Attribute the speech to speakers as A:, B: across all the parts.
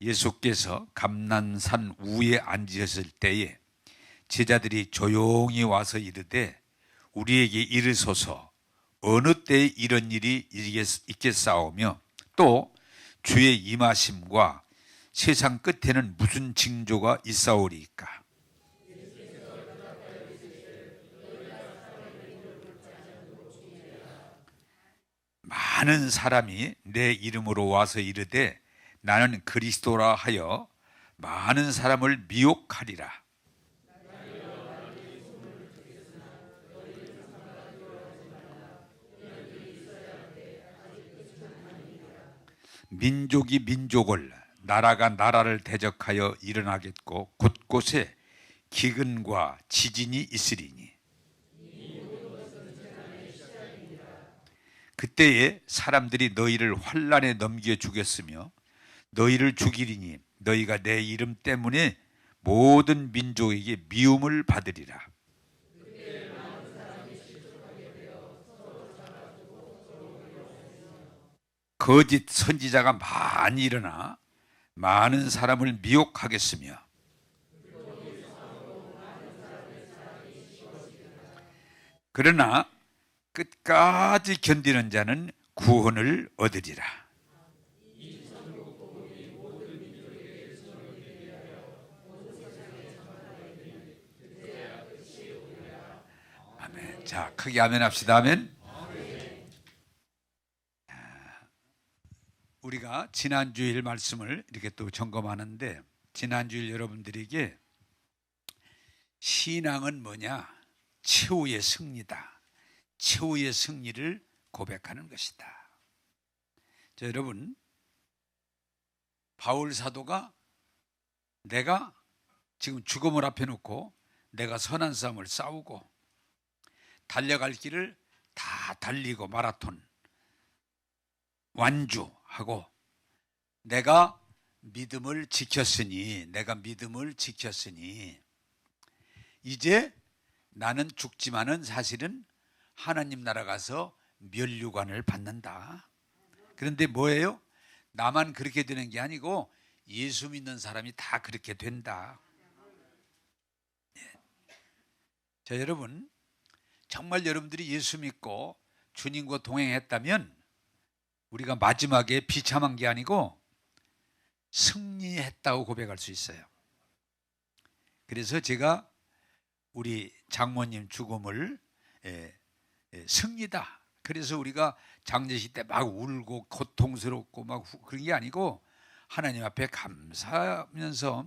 A: 예수께서 감난산 위에 앉으셨을 때에 제자들이 조용히 와서 이르되 우리에게 이르소서 어느 때에 이런 일이 있겠사오며 또 주의 임하심과 세상 끝에는 무슨 징조가 있사오리이까. 많은 사람이 내 이름으로 와서 이르되 나는 그리스도라 하여 많은 사람을 미혹하리라. 민족이 민족을, 나라가 나라를 대적하여 일어나겠고 곳곳에 기근과 지진이 있으리니 그때에 사람들이 너희를 환난에 넘겨 주겠으며 너희를 죽이리니 너희가 내 이름 때문에 모든 민족에게 미움을 받으리라. 거짓 선지자가 많이 일어나 많은 사람을 미혹하겠으며 그러나 끝까지 견디는 자는 구원을 얻으리라. 아멘. 자, 크게 아멘 합시다. 아멘. 우리가 지난주일 말씀을 이렇게 또 점검하는데 지난주일 여러분들에게 신앙은 뭐냐? 최후의 승리다. 최후의 승리를 고백하는 것이다. 자, 여러분, 바울 사도가 내가 지금 죽음을 앞에 놓고 내가 선한 싸움을 싸우고 달려갈 길을 다 달리고 마라톤 완주하고 내가 믿음을 지켰으니 이제 나는 죽지만은 사실은 하나님 나라 가서 면류관을 받는다. 그런데 뭐예요? 나만 그렇게 되는 게 아니고 예수 믿는 사람이 다 그렇게 된다. 자, 여러분, 정말 여러분들이 예수 믿고 주님과 동행했다면 우리가 마지막에 비참한 게 아니고 승리했다고 고백할 수 있어요. 그래서 제가 우리 장모님 죽음을 승리다. 그래서 우리가 장례식 때 막 울고 고통스럽고 막 그런 게 아니고 하나님 앞에 감사하면서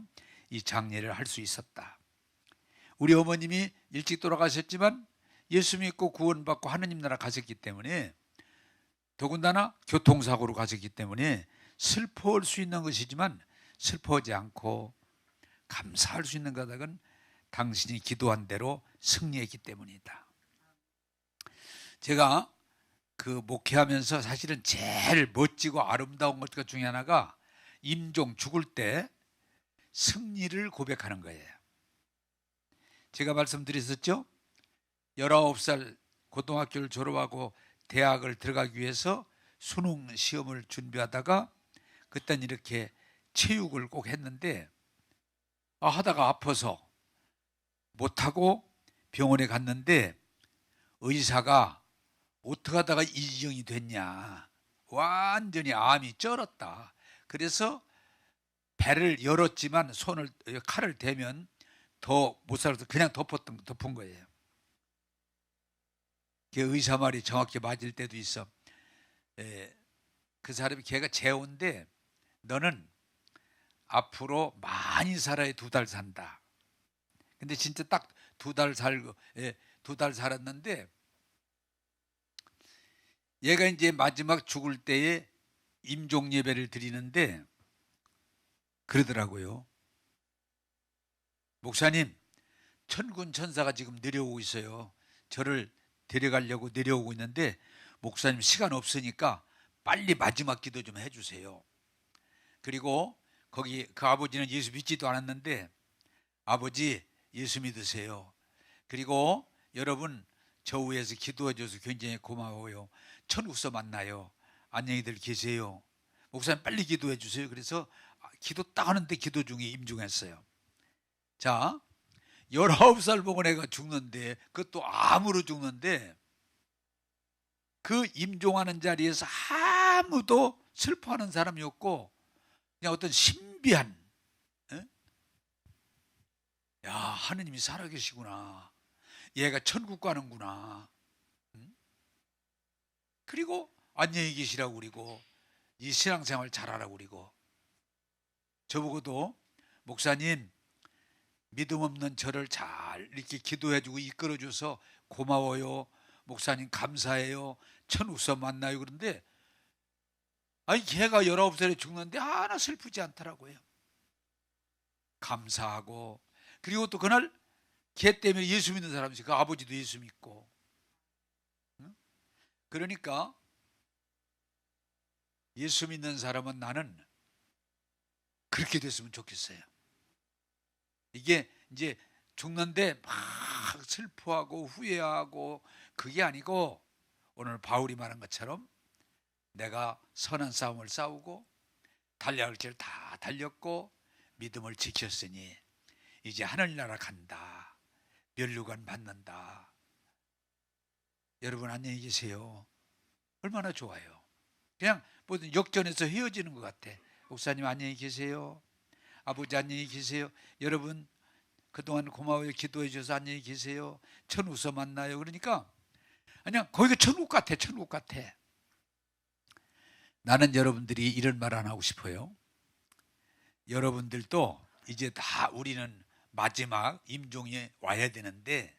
A: 이 장례를 할 수 있었다. 우리 어머님이 일찍 돌아가셨지만 예수 믿고 구원받고 하나님 나라 가셨기 때문에 더군다나 교통사고로 가셨기 때문에 슬퍼할 수 있는 것이지만 슬퍼하지 않고 감사할 수 있는 것은 당신이 기도한 대로 승리했기 때문이다. 제가 그 목회하면서 사실은 제일 멋지고 아름다운 것 중에 하나가 임종 죽을 때 승리를 고백하는 거예요. 제가 말씀드렸었죠? 19살 고등학교를 졸업하고 대학을 들어가기 위해서 수능 시험을 준비하다가 그땐 이렇게 체육을 꼭 했는데 하다가 아파서 못하고 병원에 갔는데 의사가 어떻게 하다가 이 지경이 됐냐, 완전히 암이 쩔었다. 그래서 배를 열었지만 칼을 대면 더 못 살아서 그냥 덮은 거예요. 그 의사 말이 정확히 맞을 때도 있어. 그 사람이 걔가 재혼데 너는 앞으로 많이 살아야 2달 산다. 근데 진짜 딱 2달 살고 2달 살았는데 얘가 이제 마지막 죽을 때에 임종 예배를 드리는데 그러더라고요. 목사님, 천군 천사가 지금 내려오고 있어요. 저를 데려가려고 내려오고 있는데 목사님 시간 없으니까 빨리 마지막 기도 좀 해주세요. 그리고 거기 그 아버지는 예수 믿지도 않았는데 아버지 예수 믿으세요. 그리고 여러분 저 위해서 기도해 줘서 굉장히 고마워요. 천국서 만나요. 안녕히들 계세요. 목사님 빨리 기도해 주세요. 그래서 기도 딱 하는데 기도 중에 임종했어요. 자, 19살 먹은 애가 죽는데, 그것도 암으로 죽는데, 그 임종하는 자리에서 아무도 슬퍼하는 사람이 없고 그냥 어떤 신비한, 야, 하느님이 살아계시구나, 얘가 천국 가는구나, 그리고 안녕히 계시라고 그리고 이 신앙생활 잘하라고 그리고, 저보고도 목사님, 믿음 없는 저를 잘 이렇게 기도해주고 이끌어줘서 고마워요, 목사님 감사해요, 천국서 만나요. 그런데 아니, 걔가 19살에 죽는데 하나 슬프지 않더라고요. 감사하고, 그리고 또 그날 걔 때문에 예수 믿는 사람이, 그 아버지도 예수 믿고. 그러니까 예수 믿는 사람은 나는 그렇게 됐으면 좋겠어요. 이게 이제 죽는데 막 슬퍼하고 후회하고 그게 아니고, 오늘 바울이 말한 것처럼 내가 선한 싸움을 싸우고 달려야 할 길 다 달렸고 믿음을 지켰으니 이제 하늘나라 간다, 면류관 받는다. 여러분 안녕히 계세요. 얼마나 좋아요. 그냥 모든 역전에서 헤어지는 것 같아. 목사님 안녕히 계세요, 아버지 안녕히 계세요, 여러분 그동안 고마워요, 기도해 주셔서 안녕히 계세요, 천국서 만나요. 그러니까 그냥 거기가 천국 같아. 천국 같아. 나는 여러분들이 이런 말 안 하고 싶어요. 여러분들도 이제 다 우리는 마지막 임종에 와야 되는데,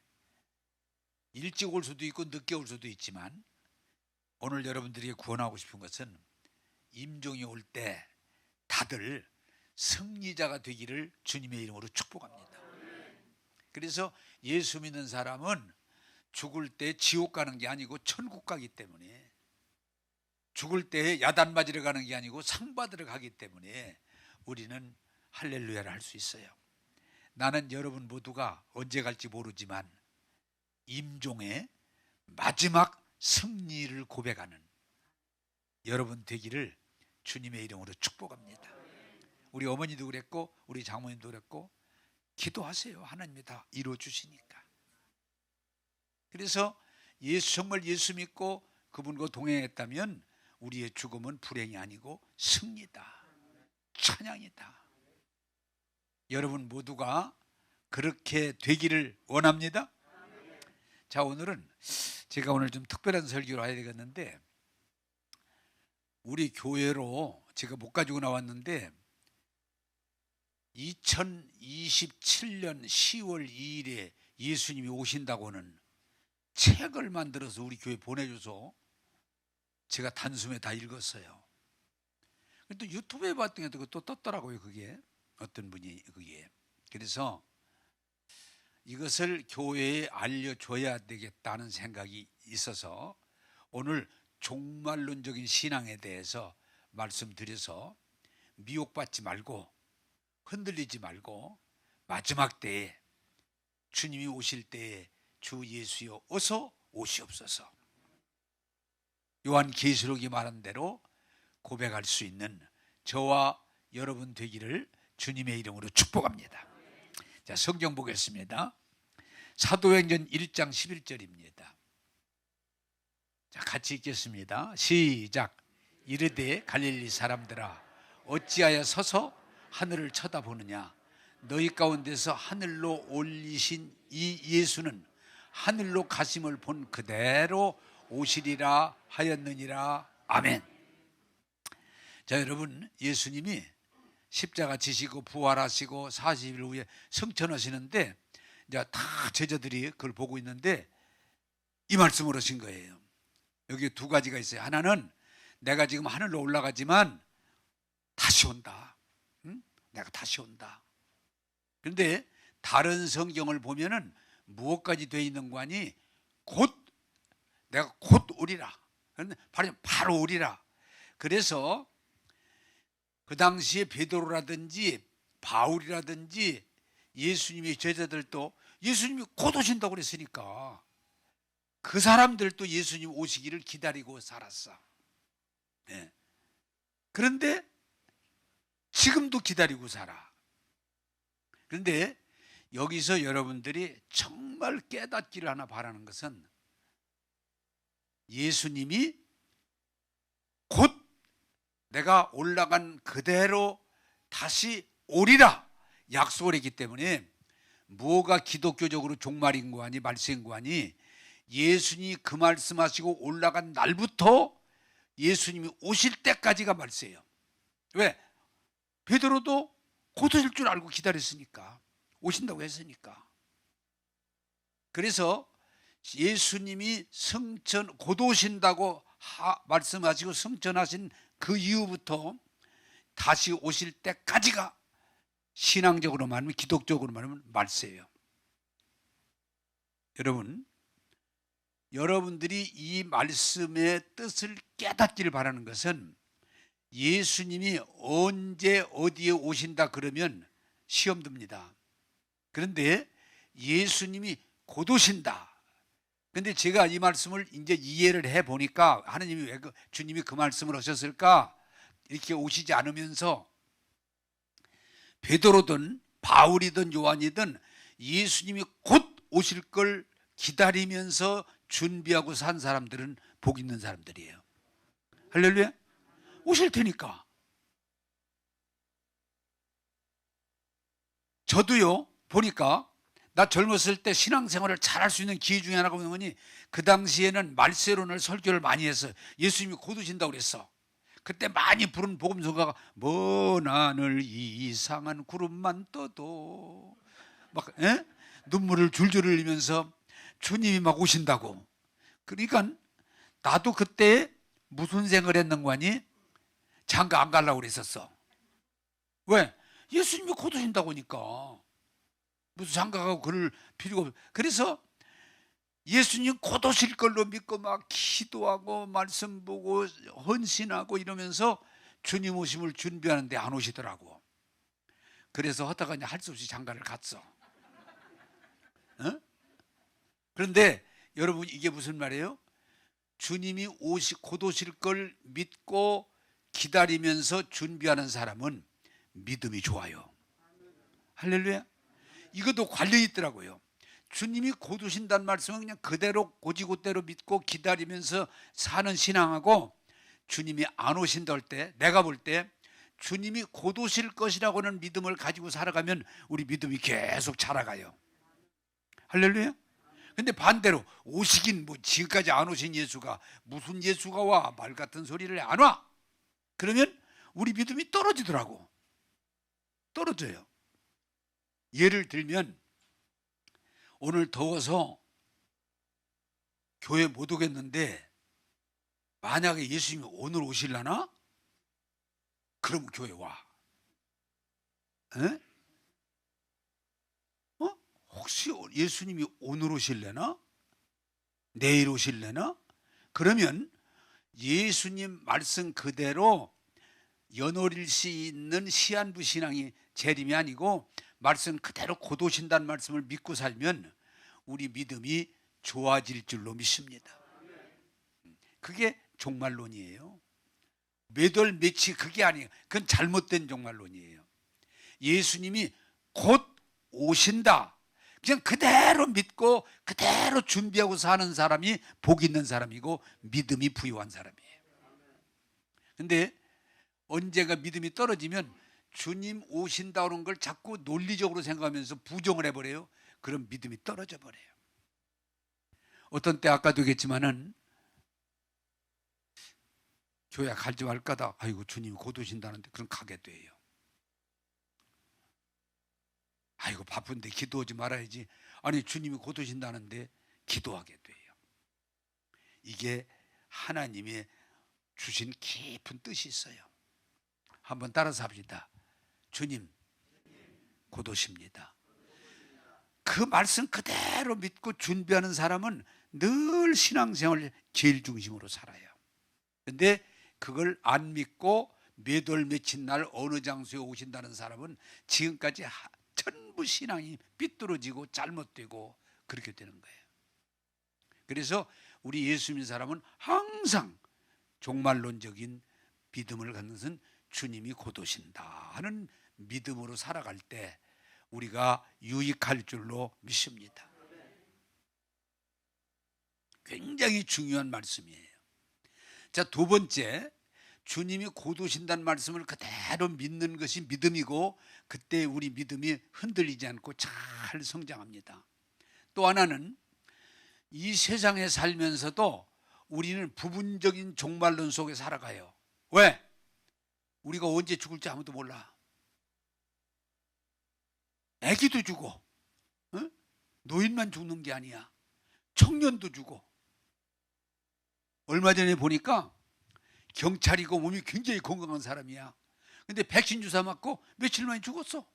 A: 일찍 올 수도 있고 늦게 올 수도 있지만, 오늘 여러분들에게 구원하고 싶은 것은 임종이 올 때 다들 승리자가 되기를 주님의 이름으로 축복합니다. 그래서 예수 믿는 사람은 죽을 때 지옥 가는 게 아니고 천국 가기 때문에, 죽을 때 야단 맞으러 가는 게 아니고 상 받으러 가기 때문에 우리는 할렐루야를 할 수 있어요. 나는 여러분 모두가 언제 갈지 모르지만 임종의 마지막 승리를 고백하는 여러분 되기를 주님의 이름으로 축복합니다. 우리 어머니도 그랬고 우리 장모님도 그랬고, 기도하세요. 하나님이 다 이루어 주시니까. 그래서 정말 예수 믿고 그분과 동행했다면 우리의 죽음은 불행이 아니고 승리다, 찬양이다. 여러분 모두가 그렇게 되기를 원합니다. 자, 오늘은 제가 오늘 좀 특별한 설교를 해야 되겠는데, 우리 교회로 제가 못 가지고 나왔는데 2027년 10월 2일에 예수님이 오신다고는 책을 만들어서 우리 교회 보내줘서 제가 단숨에 다 읽었어요. 또 유튜브에 봤더니 또 떴더라고요. 그게 어떤 분이 그게. 그래서 이것을 교회에 알려줘야 되겠다는 생각이 있어서 오늘 종말론적인 신앙에 대해서 말씀드려서 미혹받지 말고 흔들리지 말고, 마지막 때에 주님이 오실 때에 주 예수여 어서 오시옵소서, 요한계시록이 말한 대로 고백할 수 있는 저와 여러분 되기를 주님의 이름으로 축복합니다. 자, 성경 보겠습니다. 사도행전 1장 11절입니다. 자, 같이 읽겠습니다. 시작. 이르되 갈릴리 사람들아, 어찌하여 서서 하늘을 쳐다보느냐? 너희 가운데서 하늘로 올리신 이 예수는 하늘로 가심을 본 그대로 오시리라 하였느니라. 아멘. 자, 여러분, 예수님이 십자가 지시고 부활하시고 40일 후에 승천하시는데, 이제 다 제자들이 그걸 보고 있는데 이 말씀을 하신 거예요. 여기 두 가지가 있어요. 하나는 내가 지금 하늘로 올라가지만 다시 온다. 응? 내가 다시 온다. 그런데 다른 성경을 보면은 무엇까지 되어 있는 거 아니? 내가 곧 오리라. 바로 오리라. 그래서 그 당시에 베드로라든지 바울이라든지 예수님의 제자들도 예수님이 곧 오신다고 그랬으니까 그 사람들도 예수님 오시기를 기다리고 살았어. 네. 그런데 지금도 기다리고 살아. 그런데 여기서 여러분들이 정말 깨닫기를 하나 바라는 것은 예수님이 곧 내가 올라간 그대로 다시 오리라 약속을 했기 때문에 뭐가 기독교적으로 종말인고하니 말세인고하니 예수님이 그 말씀하시고 올라간 날부터 예수님이 오실 때까지가 말세예요. 왜? 베드로도 곧 오실 줄 알고 기다렸으니까, 오신다고 했으니까. 그래서 예수님이 곧 오신다고 말씀하시고 승천하신 그 이후부터 다시 오실 때까지가 신앙적으로 말하면, 기독적으로 말하면 말세예요. 여러분들이 이 말씀의 뜻을 깨닫기를 바라는 것은 예수님이 언제 어디에 오신다 그러면 시험 듭니다. 그런데 예수님이 곧 오신다. 근데 제가 이 말씀을 이제 이해를 해 보니까 하나님이 왜 주님이 그 말씀을 하셨을까? 이렇게 오시지 않으면서 베드로든 바울이든 요한이든 예수님이 곧 오실 걸 기다리면서 준비하고 산 사람들은 복 있는 사람들이에요. 할렐루야. 오실 테니까. 저도요, 보니까 나 젊었을 때 신앙생활을 잘할 수 있는 기회 중에 하나가 뭐니, 그 당시에는 말세론을 설교를 많이 해서 예수님이 곧 오신다고 그랬어. 그때 많이 부른 복음서가가 먼 하늘 이상한 구름만 떠도 막 눈물을 줄줄 흘리면서 주님이 막 오신다고. 그러니까 나도 그때 무슨 생각을 했는가 하니 장가 안 가려고 그랬었어. 왜? 예수님이 곧 오신다고 하니까 무슨 장가 가고 그럴 필요가 없어. 그래서 예수님 곧 오실 걸로 믿고 막 기도하고 말씀 보고 헌신하고 이러면서 주님 오심을 준비하는데 안 오시더라고. 그래서 하다가 할 수 없이 장가를 갔어. 어? 그런데 여러분, 이게 무슨 말이에요? 주님이 곧 오실 걸 믿고 기다리면서 준비하는 사람은 믿음이 좋아요. 할렐루야. 이것도 관련이 있더라고요. 주님이 곧 오신다는 말씀은 그냥 그대로 고지고대로 믿고 기다리면서 사는 신앙하고, 주님이 안 오신다 할 때, 내가 볼 때 주님이 곧 오실 것이라고 하는 믿음을 가지고 살아가면 우리 믿음이 계속 자라가요. 할렐루야. 근데 반대로 오시긴 지금까지 안 오신 예수가 무슨 예수가 와, 말 같은 소리를 안 와, 그러면 우리 믿음이 떨어지더라고. 떨어져요. 예를 들면 오늘 더워서 교회 못 오겠는데 만약에 예수님이 오늘 오실라나? 그럼 교회 와. 에? 혹시 예수님이 오늘 오실래나? 내일 오실래나? 그러면 예수님 말씀 그대로 연월일 수 있는 시한부 신앙이 재림이 아니고 말씀 그대로 곧 오신다는 말씀을 믿고 살면 우리 믿음이 좋아질 줄로 믿습니다. 그게 종말론이에요. 몇 월 며칠 그게 아니에요. 그건 잘못된 종말론이에요. 예수님이 곧 오신다, 그냥 그대로 믿고 그대로 준비하고 사는 사람이 복 있는 사람이고 믿음이 부유한 사람이에요. 근데 언제가 믿음이 떨어지면 주님 오신다는 걸 자꾸 논리적으로 생각하면서 부정을 해버려요. 그럼 믿음이 떨어져 버려요. 어떤 때 아까도 얘기했지만은 교회 갈지 말까다, 아이고 주님이 곧 오신다는데 그럼 가게 돼요. 아이고 바쁜데 기도하지 말아야지, 아니 주님이 곧 오신다는데 기도하게 돼요. 이게 하나님의 주신 깊은 뜻이 있어요. 한번 따라서 합시다. 주님 곧 오십니다. 그 말씀 그대로 믿고 준비하는 사람은 늘 신앙생활 제일 중심으로 살아요. 근데 그걸 안 믿고 몇 월 며칠 날 어느 장소에 오신다는 사람은 지금까지 전부 신앙이 삐뚤어지고 잘못되고 그렇게 되는 거예요. 그래서 우리 예수 믿는 사람은 항상 종말론적인 믿음을 갖는 것은 주님이 곧 오신다 하는 믿음으로 살아갈 때 우리가 유익할 줄로 믿습니다. 굉장히 중요한 말씀이에요. 자, 두 번째, 주님이 곧 오신다는 말씀을 그대로 믿는 것이 믿음이고 그때 우리 믿음이 흔들리지 않고 잘 성장합니다. 또 하나는 이 세상에 살면서도 우리는 부분적인 종말론 속에 살아가요. 왜? 우리가 언제 죽을지 아무도 몰라. 아기도 죽어. 어? 노인만 죽는 게 아니야. 청년도 죽어. 얼마 전에 보니까 경찰이고 몸이 굉장히 건강한 사람이야. 근데 백신 주사 맞고 며칠 만에 죽었어.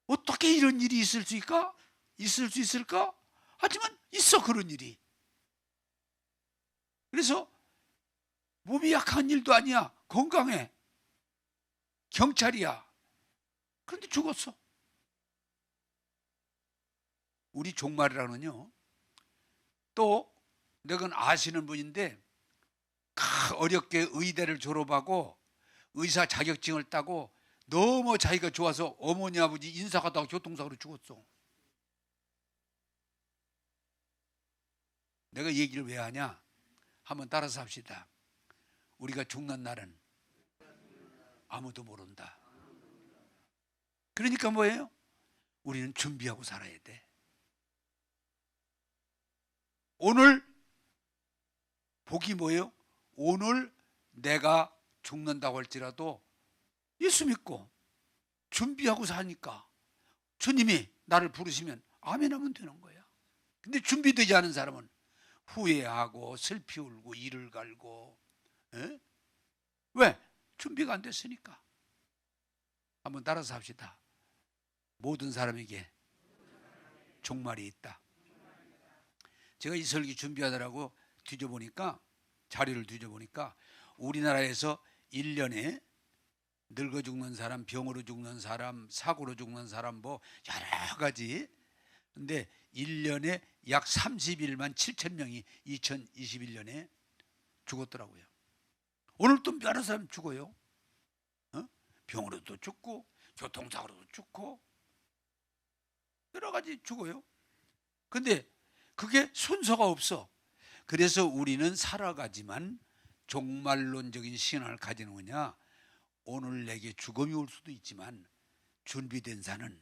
A: 어떻게 이런 일이 있을 수 있을까? 있을 수 있을까? 하지만 있어, 그런 일이. 그래서 몸이 약한 일도 아니야. 건강해. 경찰이야. 그런데 죽었어. 우리 종말이라는요, 또 내가 아시는 분인데 어렵게 의대를 졸업하고 의사 자격증을 따고 너무 자기가 좋아서 어머니 아버지 인사하다가 교통사고로 죽었어. 내가 얘기를 왜 하냐? 한번 따라서 합시다. 우리가 죽는 날은 아무도 모른다. 그러니까 뭐예요? 우리는 준비하고 살아야 돼. 오늘 복이 뭐예요? 오늘 내가 죽는다고 할지라도 예수 믿고 준비하고 사니까 주님이 나를 부르시면 아멘 하면 되는 거야. 근데 준비되지 않은 사람은 후회하고 슬피 울고 이를 갈고. 에? 왜? 준비가 안 됐으니까. 한번 따라서 합시다. 모든 사람에게 종말이 있다. 제가 이 설교 준비하느라고 뒤져보니까, 자료를 뒤져보니까 우리나라에서 1년에 늙어 죽는 사람, 병으로 죽는 사람, 사고로 죽는 사람 뭐 여러 가지. 근데 1년에 약 31만 7천 명이 2021년에 죽었더라고요. 오늘 또 여러 사람 죽어요. 병으로도 죽고 교통사고로도 죽고 여러 가지 죽어요. 근데 그게 순서가 없어. 그래서 우리는 살아가지만 종말론적인 신앙을 가지는 거냐? 오늘 내게 죽음이 올 수도 있지만 준비된 자는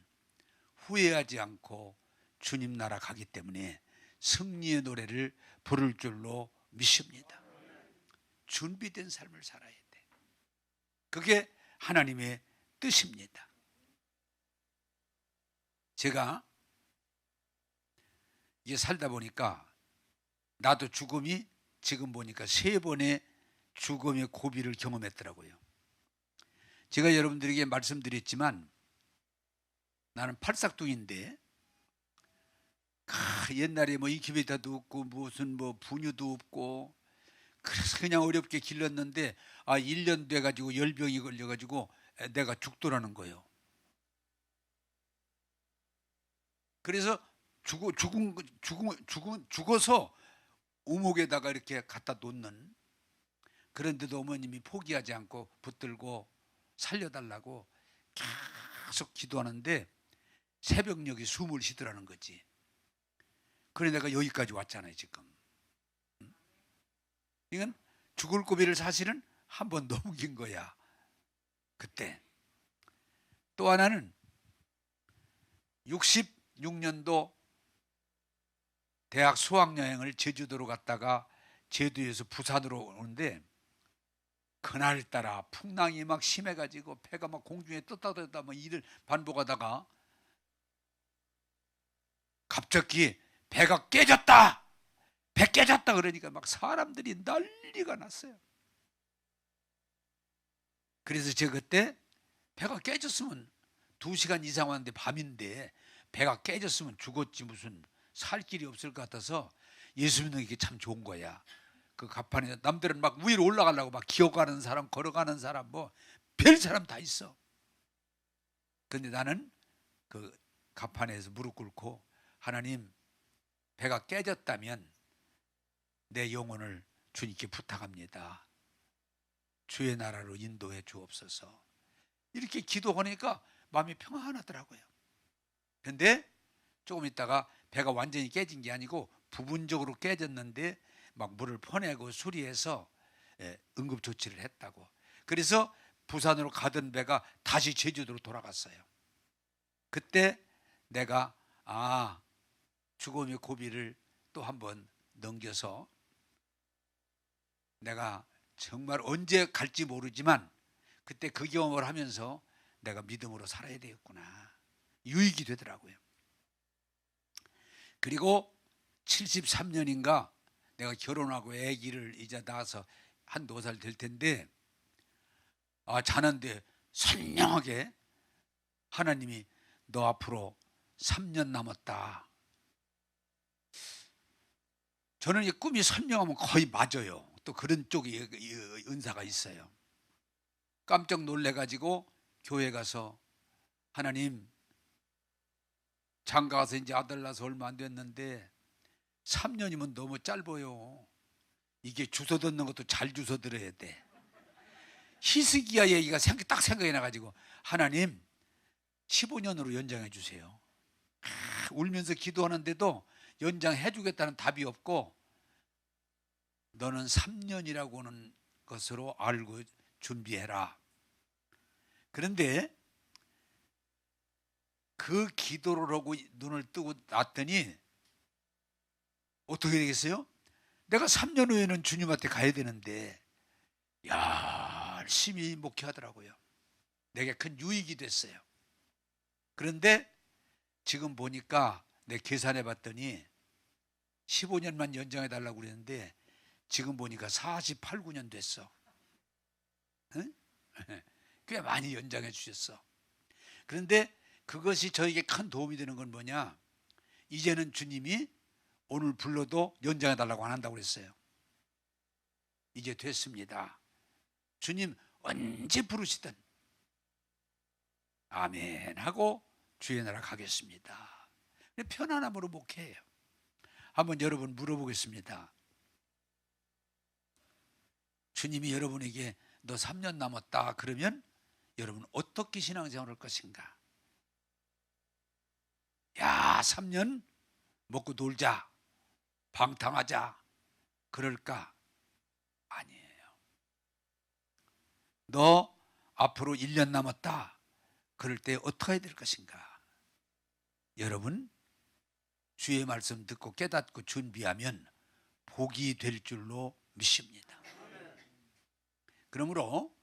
A: 후회하지 않고 주님 나라 가기 때문에 승리의 노래를 부를 줄로 믿습니다. 준비된 삶을 살아야 돼. 그게 하나님의 뜻입니다. 제가 이게 살다 보니까 나도 죽음이 지금 보니까 3번의 죽음의 고비를 경험했더라고요. 제가 여러분들에게 말씀드렸지만 나는 팔싹둥인데 옛날에 뭐 인큐베이터도 없고 무슨 뭐 분유도 없고 그래서 그냥 어렵게 길렀는데 1년 돼가지고 열병이 걸려가지고 내가 죽더라는 거예요. 그래서 죽어서 우목에다가 이렇게 갖다 놓는, 그런데도 어머님이 포기하지 않고 붙들고 살려달라고 계속 기도하는데 새벽녘에 숨을 쉬더라는 거지. 그래 내가 여기까지 왔잖아요 지금. 이건 죽을 고비를 사실은 한 번 넘긴 거야 그때. 또 하나는 66년도 대학 수학여행을 제주도로 갔다가 제주에서 부산으로 오는데 그날따라 풍랑이 막 심해가지고 배가 막 공중에 떴다 떴다 막 일을 반복하다가 갑자기 배가 깨졌다! 배 깨졌다! 그러니까 막 사람들이 난리가 났어요. 그래서 제가 그때 배가 깨졌으면 2시간 이상 왔는데 밤인데 배가 깨졌으면 죽었지 무슨 살 길이 없을 것 같아서 예수 믿는 게 참 좋은 거야. 그 갑판에 남들은 막 위로 올라가려고 막 기어가는 사람, 걸어가는 사람, 뭐 별 사람 다 있어. 근데 나는 그 갑판에서 무릎 꿇고 하나님, 배가 깨졌다면 내 영혼을 주님께 부탁합니다. 주의 나라로 인도해 주옵소서. 이렇게 기도하니까 마음이 평안하더라고요. 그런데 조금 있다가 배가 완전히 깨진 게 아니고 부분적으로 깨졌는데 막 물을 퍼내고 수리해서 응급조치를 했다고. 그래서 부산으로 가던 배가 다시 제주도로 돌아갔어요. 그때 내가 죽음의 고비를 또 한번 넘겨서 내가 정말 언제 갈지 모르지만 그때 그 경험을 하면서 내가 믿음으로 살아야 되겠구나, 유익이 되더라고요. 그리고 73년인가 내가 결혼하고 아기를 이제 낳아서 한두 살 될 텐데 자는데 선명하게 하나님이 너 앞으로 3년 남았다. 저는 이 꿈이 선명하면 거의 맞아요. 또 그런 쪽이 은사가 있어요. 깜짝 놀래가지고 교회 가서 하나님, 장가 가서 이제 아들 낳아서 얼마 안 됐는데 3년이면 너무 짧아요. 이게 주워 듣는 것도 잘 주워 들어야 돼. 히스기야 얘기가 딱 생각이 나가지고 하나님 15년으로 연장해 주세요. 울면서 기도하는데도 연장해 주겠다는 답이 없고 너는 3년이라고 하는 것으로 알고 준비해라. 그런데 그 기도를 하고 눈을 뜨고 났더니 어떻게 되겠어요? 내가 3년 후에는 주님한테 가야 되는데 열심히 목회하더라고요. 내게 큰 유익이 됐어요. 그런데 지금 보니까 내 계산해 봤더니 15년만 연장해 달라고 그랬는데 지금 보니까 48, 9년 됐어. 응? 꽤 많이 연장해 주셨어. 그런데 그것이 저에게 큰 도움이 되는 건 뭐냐? 이제는 주님이 오늘 불러도 연장해 달라고 안 한다고 그랬어요. 이제 됐습니다. 주님 언제 부르시든 아멘 하고 주의 나라 가겠습니다. 편안함으로 목회해요. 한번 여러분 물어보겠습니다. 주님이 여러분에게 너 3년 남았다 그러면 여러분 어떻게 신앙생활을 할 것인가? 3년 먹고 놀자, 방탕하자 그럴까? 아니에요. 너 앞으로 1년 남았다 그럴 때 어떻게 해야 될 것인가? 여러분 주의 말씀 듣고 깨닫고 준비하면 복이 될 줄로 믿습니다. 그러므로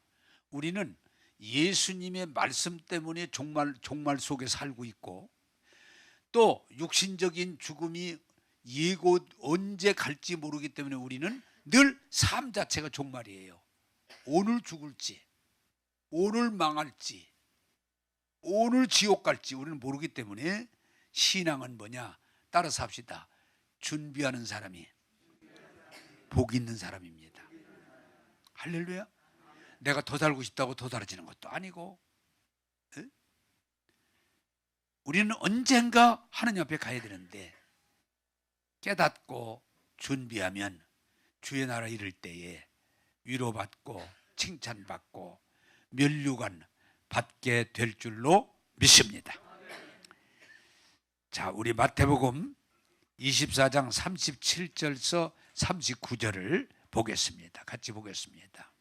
A: 우리는 예수님의 말씀 때문에 종말 속에 살고 있고 또 육신적인 죽음이 예고 언제 갈지 모르기 때문에 우리는 늘 삶 자체가 종말이에요. 오늘 죽을지, 오늘 망할지, 오늘 지옥 갈지 우리는 모르기 때문에 신앙은 뭐냐? 따라서 합시다. 준비하는 사람이 복 있는 사람입니다. 할렐루야. 내가 더 살고 싶다고 더 살아지는 것도 아니고 우리는 언젠가 하나님 앞에 가야 되는데 깨닫고 준비하면 주의 나라 이를 때에 위로받고 칭찬받고 면류관 받게 될 줄로 믿습니다. 자, 우리 마태복음 24장 37절서 39절을 보겠습니다. 같이 보겠습니다.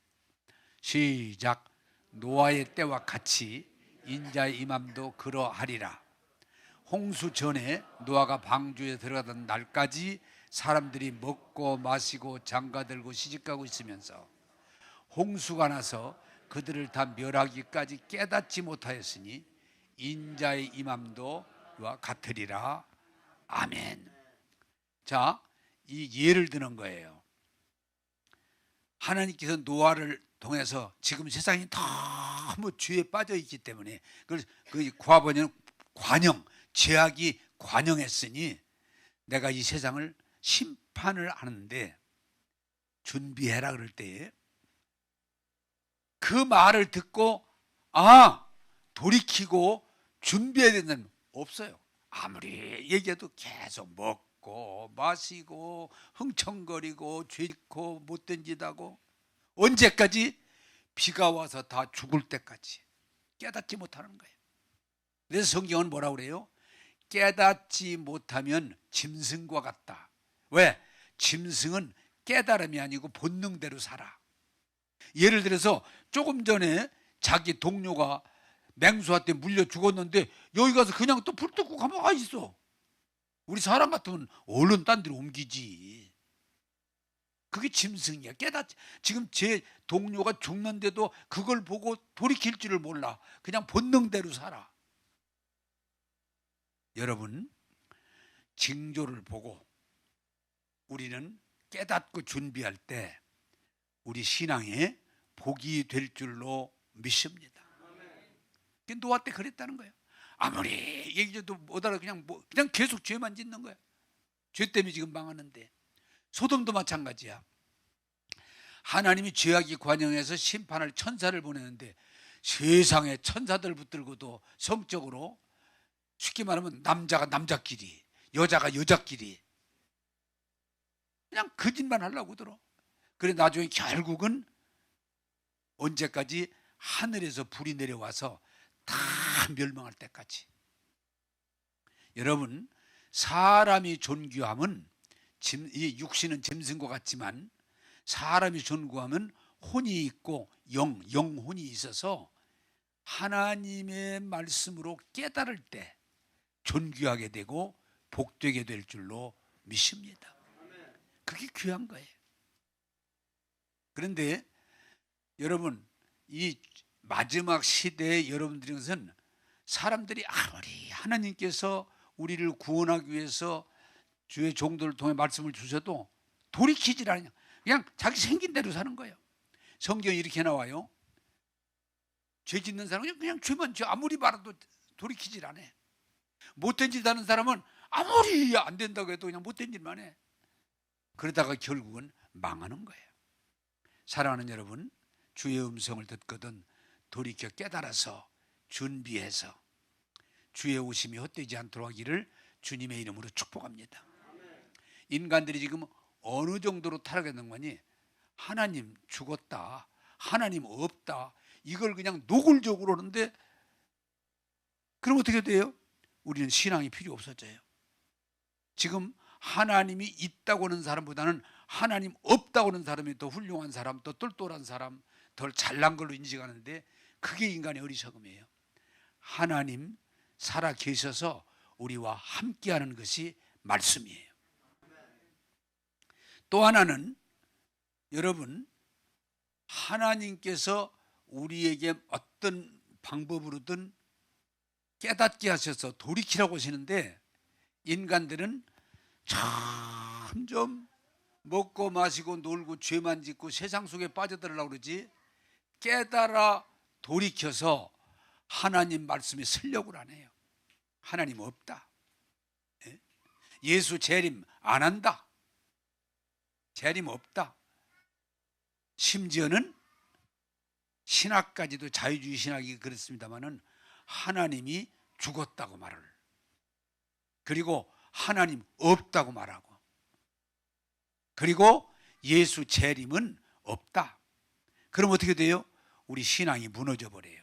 A: 시작. 노아의 때와 같이 인자의 임함도 그러하리라. 홍수 전에 노아가 방주에 들어가던 날까지 사람들이 먹고 마시고 장가들고 시집가고 있으면서 홍수가 나서 그들을 다 멸하기까지 깨닫지 못하였으니 인자의 임함도와 같으리라. 아멘. 자, 이 예를 드는 거예요. 하나님께서 노아를 통해서 지금 세상이 너무 죄에 빠져 있기 때문에 그 구하번역은 관영, 죄악이 관영했으니 내가 이 세상을 심판을 하는데 준비해라 그럴 때에 그 말을 듣고 돌이키고 준비해야 된다는 없어요. 아무리 얘기해도 계속 먹고 마시고 흥청거리고 죄짓고 못된 짓 하고 언제까지? 비가 와서 다 죽을 때까지 깨닫지 못하는 거예요. 그래서 성경은 뭐라고 그래요? 깨닫지 못하면 짐승과 같다. 왜? 짐승은 깨달음이 아니고 본능대로 살아. 예를 들어서 조금 전에 자기 동료가 맹수한테 물려 죽었는데 여기 가서 그냥 또 불 뜯고 가만히 있어. 우리 사람 같으면 얼른 딴 데로 옮기지. 그게 짐승이야. 깨닫지. 지금 제 동료가 죽는데도 그걸 보고 돌이킬 줄을 몰라. 그냥 본능대로 살아. 여러분, 징조를 보고 우리는 깨닫고 준비할 때 우리 신앙에 복이 될 줄로 믿습니다. 노아 때 그랬다는 거예요. 아무리 얘기해도 못 알아. 그냥 계속 죄만 짓는 거야. 죄 때문에 지금 망하는데. 소돔도 마찬가지야. 하나님이 죄악이 관영해서 심판할 천사를 보내는데 세상에 천사들 붙들고도 성적으로, 쉽게 말하면 남자가 남자끼리, 여자가 여자끼리 그냥 거짓말 하려고 들어. 그래 나중에 결국은 언제까지? 하늘에서 불이 내려와서 다 멸망할 때까지. 여러분, 사람이 존귀함은 이 육신은 짐승과 같지만 사람이 존귀하면 혼이 있고 영혼이 있어서 하나님의 말씀으로 깨달을 때 존귀하게 되고 복되게 될 줄로 믿습니다. 그게 귀한 거예요. 그런데 여러분, 이 마지막 시대에 여러분들은 사람들이 아무리 하나님께서 우리를 구원하기 위해서 주의 종들을 통해 말씀을 주셔도 돌이키질 않아요. 그냥 자기 생긴 대로 사는 거예요. 성경에 이렇게 나와요. 죄 짓는 사람은 그냥 죄만 아무리 말아도 돌이키질 않아. 못된 짓 하는 사람은 아무리 안 된다고 해도 그냥 못된 짓만 해. 그러다가 결국은 망하는 거예요. 사랑하는 여러분, 주의 음성을 듣거든 돌이켜 깨달아서 준비해서 주의 오심이 헛되지 않도록 하기를 주님의 이름으로 축복합니다. 인간들이 지금 어느 정도로 타락했는 거니? 하나님 죽었다, 하나님 없다, 이걸 그냥 노골적으로 하는데, 그럼 어떻게 돼요? 우리는 신앙이 필요 없어져요. 지금 하나님이 있다고 하는 사람보다는 하나님 없다고 하는 사람이 더 훌륭한 사람, 더 똘똘한 사람, 더 잘난 걸로 인식하는데 그게 인간의 어리석음이에요. 하나님 살아 계셔서 우리와 함께하는 것이 말씀이에요. 또 하나는 여러분, 하나님께서 우리에게 어떤 방법으로든 깨닫게 하셔서 돌이키라고 하시는데, 인간들은 점점 먹고 마시고 놀고 죄만 짓고 세상 속에 빠져들으려고 그러지 깨달아 돌이켜서 하나님 말씀에 쓰려고 안 해요. 하나님 없다, 예수 재림 안 한다, 재림 없다. 심지어는 신학까지도, 자유주의 신학이 그렇습니다마는 하나님이 죽었다고 말을, 그리고 하나님 없다고 말하고, 그리고 예수 재림은 없다. 그럼 어떻게 돼요? 우리 신앙이 무너져 버려요.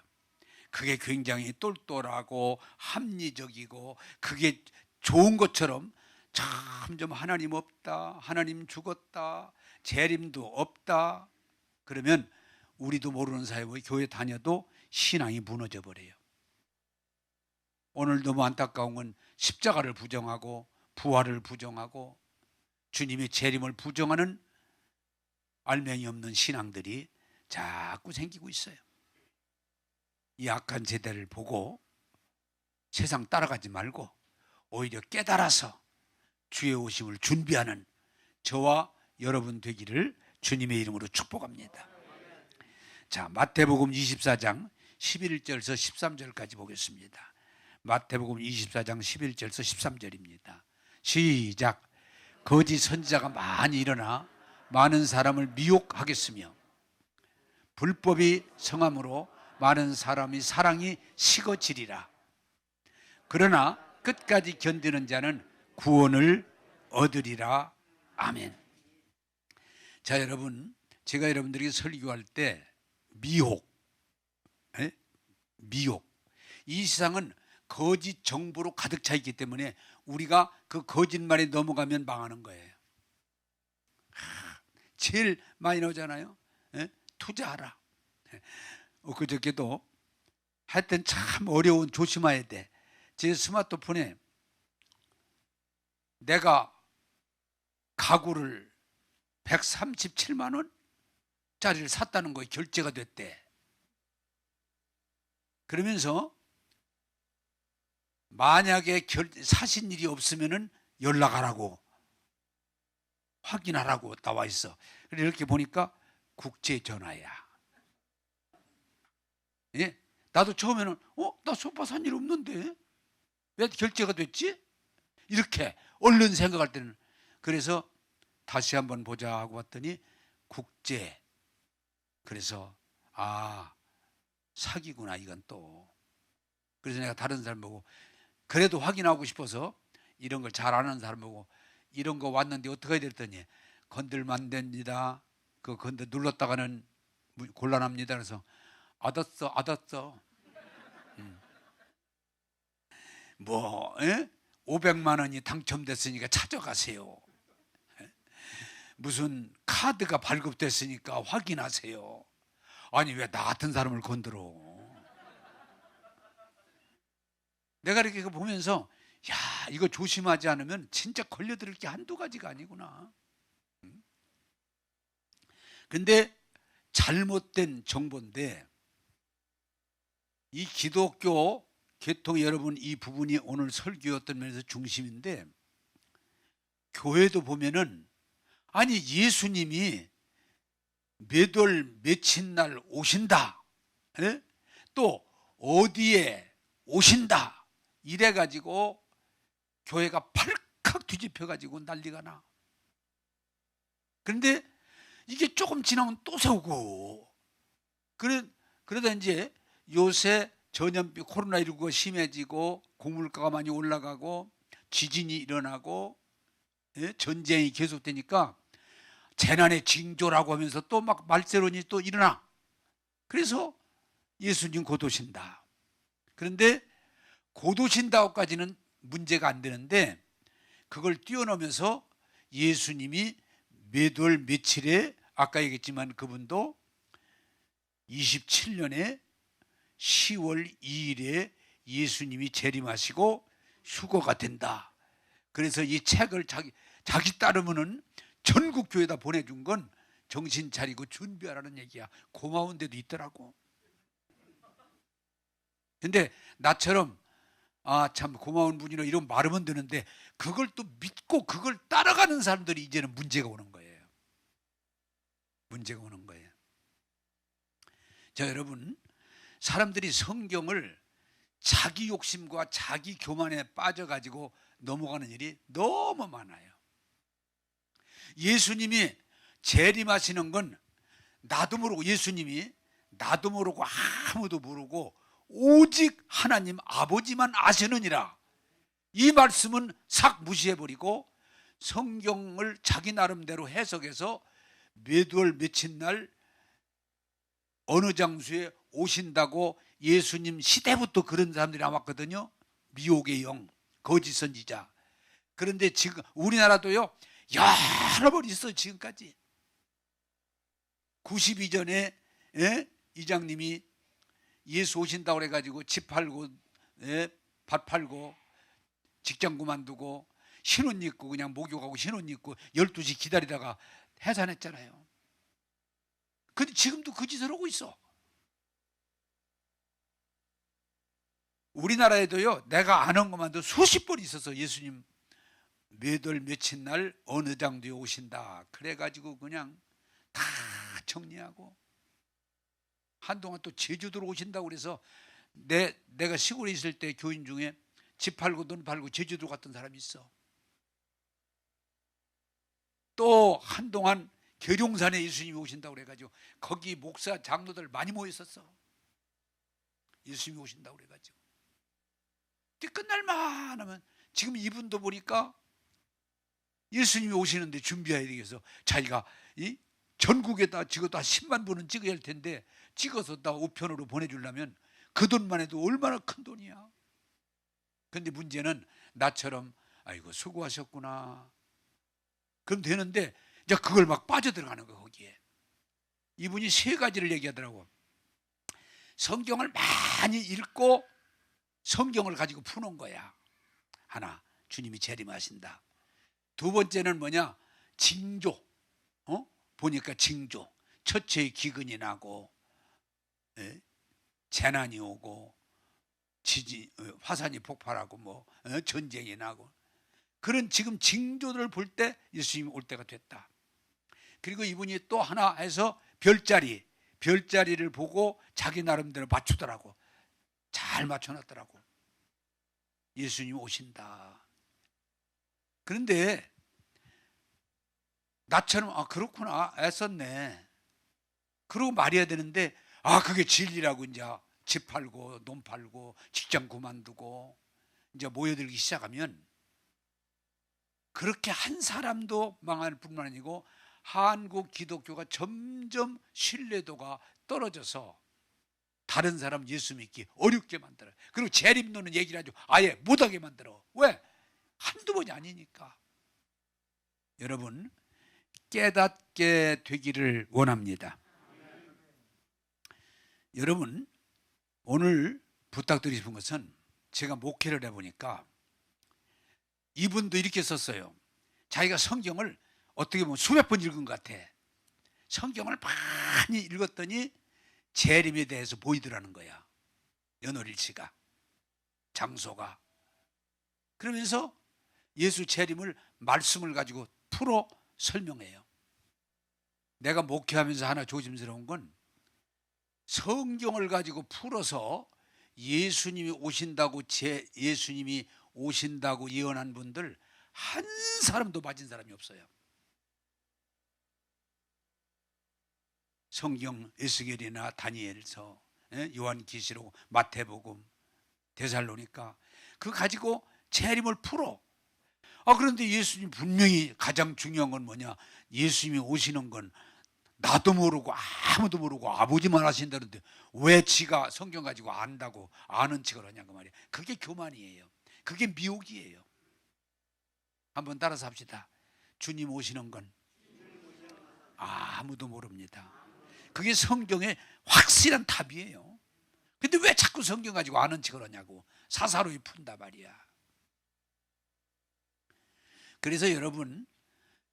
A: 그게 굉장히 똘똘하고 합리적이고 그게 좋은 것처럼 점점 하나님 없다, 하나님 죽었다, 재림도 없다, 그러면 우리도 모르는 사이에 교회 다녀도 신앙이 무너져 버려요. 오늘 너무 안타까운 건 십자가를 부정하고 부활을 부정하고 주님의 재림을 부정하는 알맹이 없는 신앙들이 자꾸 생기고 있어요. 이 악한 세대를 보고 세상 따라가지 말고 오히려 깨달아서 주의 오심을 준비하는 저와 여러분 되기를 주님의 이름으로 축복합니다. 자, 마태복음 24장 11절에서 13절까지 보겠습니다. 마태복음 24장 11절에서 13절입니다. 시작. 거짓 선지자가 많이 일어나 많은 사람을 미혹하겠으며 불법이 성함으로 많은 사람의 사랑이 식어지리라. 그러나 끝까지 견디는 자는 구원을 얻으리라. 아멘. 자, 여러분, 제가 여러분들에게 설교할 때 미혹, 예? 미혹. 이 세상은 거짓 정보로 가득 차 있기 때문에 우리가 그 거짓말에 넘어가면 망하는 거예요. 제일 많이 나오잖아요. 예? 투자하라. 그저께도 하여튼 참 어려운, 조심해야 돼. 제 스마트폰에 내가 가구를 137만 원짜리를 샀다는 거에 결제가 됐대. 그러면서 만약에 사신 일이 없으면은 연락하라고, 확인하라고 나와 있어. 그래서 이렇게 보니까 국제전화야. 예? 나도 처음에는 나 소파 산 일 없는데 왜 결제가 됐지? 이렇게 얼른 생각할 때는. 그래서 다시 한번 보자 하고 봤더니 국제. 그래서 사기구나 이건 또. 그래서 내가 다른 사람 보고 그래도 확인하고 싶어서 이런 걸 잘 아는 사람 보고 이런 거 왔는데 어떻게 해야 됐더니 건들면 안 됩니다. 그 건들 눌렀다가는 곤란합니다. 그래서 알았어. 뭐 500만 원이 당첨됐으니까 찾아가세요. 무슨 카드가 발급됐으니까 확인하세요. 아니 왜 나 같은 사람을 건드려? 내가 이렇게 보면서 야, 이거 조심하지 않으면 진짜 걸려들 게 한두 가지가 아니구나. 근데 잘못된 정보인데 이 기독교 계통 여러분, 이 부분이 오늘 설교였던 면에서 중심인데, 교회도 보면은 아니 예수님이 몇 월 며칠 날 오신다, 에? 또 어디에 오신다 이래가지고 교회가 팔칵 뒤집혀가지고 난리가 나. 그런데 이게 조금 지나면 또 세우고. 그러다 이제 요새 전염병 코로나19가 심해지고 곡물가가 많이 올라가고 지진이 일어나고 전쟁이 계속되니까 재난의 징조라고 하면서 또 막 말세론이 또 일어나. 그래서 예수님 곧 오신다. 그런데 곧 오신다고까지는 문제가 안 되는데 그걸 뛰어넘으면서 예수님이 몇 월 며칠에, 아까 얘기했지만 그분도 27년에 10월 2일에 예수님이 재림하시고 휴거가 된다. 그래서 이 책을 자기 따르면은 전국 교회에다 보내준 건 정신 차리고 준비하라는 얘기야. 고마운 데도 있더라고. 근데 나처럼 참 고마운 분이라 이런 말하면 되는데 그걸 또 믿고 그걸 따라가는 사람들이 이제는 문제가 오는 거예요. 문제가 오는 거예요. 자, 여러분, 사람들이 성경을 자기 욕심과 자기 교만에 빠져가지고 넘어가는 일이 너무 많아요. 예수님이 재림하시는 건 나도 모르고, 예수님이 나도 모르고 아무도 모르고 오직 하나님 아버지만 아시느니라. 이 말씀은 싹 무시해버리고 성경을 자기 나름대로 해석해서 몇 월 며칠 날 어느 장소에 오신다고, 예수님 시대부터 그런 사람들이 나왔거든요. 미혹의 영, 거짓 선지자. 그런데 지금 우리나라도요 여러 번 있어요. 지금까지 92년에 이장님이 예수 오신다고 그래가지고 집 팔고 밭 팔고 직장 그만두고 신혼 입고 그냥 목욕하고 신혼 입고 12시 기다리다가 해산했잖아요. 근데 지금도 그 짓을 하고 있어. 우리나라에도요 내가 아는 것만도 수십 번 있어서 예수님 몇 월 며칠 날 어느 장소에 오신다 그래가지고 그냥 다 정리하고, 한동안 또 제주도로 오신다고 그래서 내가 시골에 있을 때 교인 중에 집 팔고 돈 팔고 제주도 갔던 사람이 있어. 또 한동안 계룡산에 예수님이 오신다고 그래가지고 거기 목사 장로들 많이 모였었어. 예수님이 오신다고 그래가지고. 끝날만 하면 지금 이분도 보니까 예수님이 오시는데 준비해야 되겠어. 자기가 전국에다 찍어도 한 10만 부는 찍어야 할 텐데 찍어서 다 우편으로 보내주려면 그 돈만 해도 얼마나 큰 돈이야. 근데 문제는 나처럼 아이고 수고하셨구나 그럼 되는데 이제 그걸 막 빠져들어가는 거야. 거기에 이분이 세 가지를 얘기하더라고. 성경을 많이 읽고 성경을 가지고 푸는 거야. 하나, 주님이 재림하신다. 두 번째는 뭐냐? 징조. 보니까 징조. 처처의 기근이 나고, 재난이 오고, 화산이 폭발하고, 전쟁이 나고. 그런 지금 징조들을 볼 때 예수님이 올 때가 됐다. 그리고 이분이 또 하나 해서 별자리를 보고 자기 나름대로 맞추더라고. 잘 맞춰놨더라고. 예수님 오신다. 그런데 나처럼 그렇구나 애썼네 그러고 말해야 되는데 그게 진리라고 이제 집 팔고 돈 팔고 직장 그만두고 이제 모여들기 시작하면 그렇게 한 사람도 망할 뿐만 아니고 한국 기독교가 점점 신뢰도가 떨어져서 다른 사람 예수 믿기 어렵게 만들어요. 그리고 재림론은 얘기를 하죠. 아예 못하게 만들어. 왜? 한두 번이 아니니까. 여러분 깨닫게 되기를 원합니다. 여러분 오늘 부탁드리고 싶은 것은 제가 목회를 해보니까 이분도 이렇게 썼어요. 자기가 성경을 어떻게 보면 수백 번 읽은 것 같아. 성경을 많이 읽었더니 재림에 대해서 보이더라는 거야. 연월일치가 장소가. 그러면서 예수 재림을 말씀을 가지고 풀어 설명해요. 내가 목회하면서 하나 조심스러운 건 성경을 가지고 풀어서 예수님이 오신다고 예수님이 오신다고 예언한 분들 한 사람도 맞은 사람이 없어요. 성경 에스겔이나 다니엘서, 요한계시록, 마태복음, 데살로니가 그거 가지고 재림을 풀어. 그런데 예수님 분명히 가장 중요한 건 뭐냐? 예수님이 오시는 건 나도 모르고 아무도 모르고 아버지만 하신다는데 왜 지가 성경 가지고 안다고 아는 척을 하냐고 말이야. 그게 교만이에요. 그게 미혹이에요. 한번 따라서 합시다. 주님 오시는 건 아무도 모릅니다. 그게 성경의 확실한 답이에요. 근데 왜 자꾸 성경 가지고 아는 척을 하냐고 사사로이 푼다 말이야. 그래서 여러분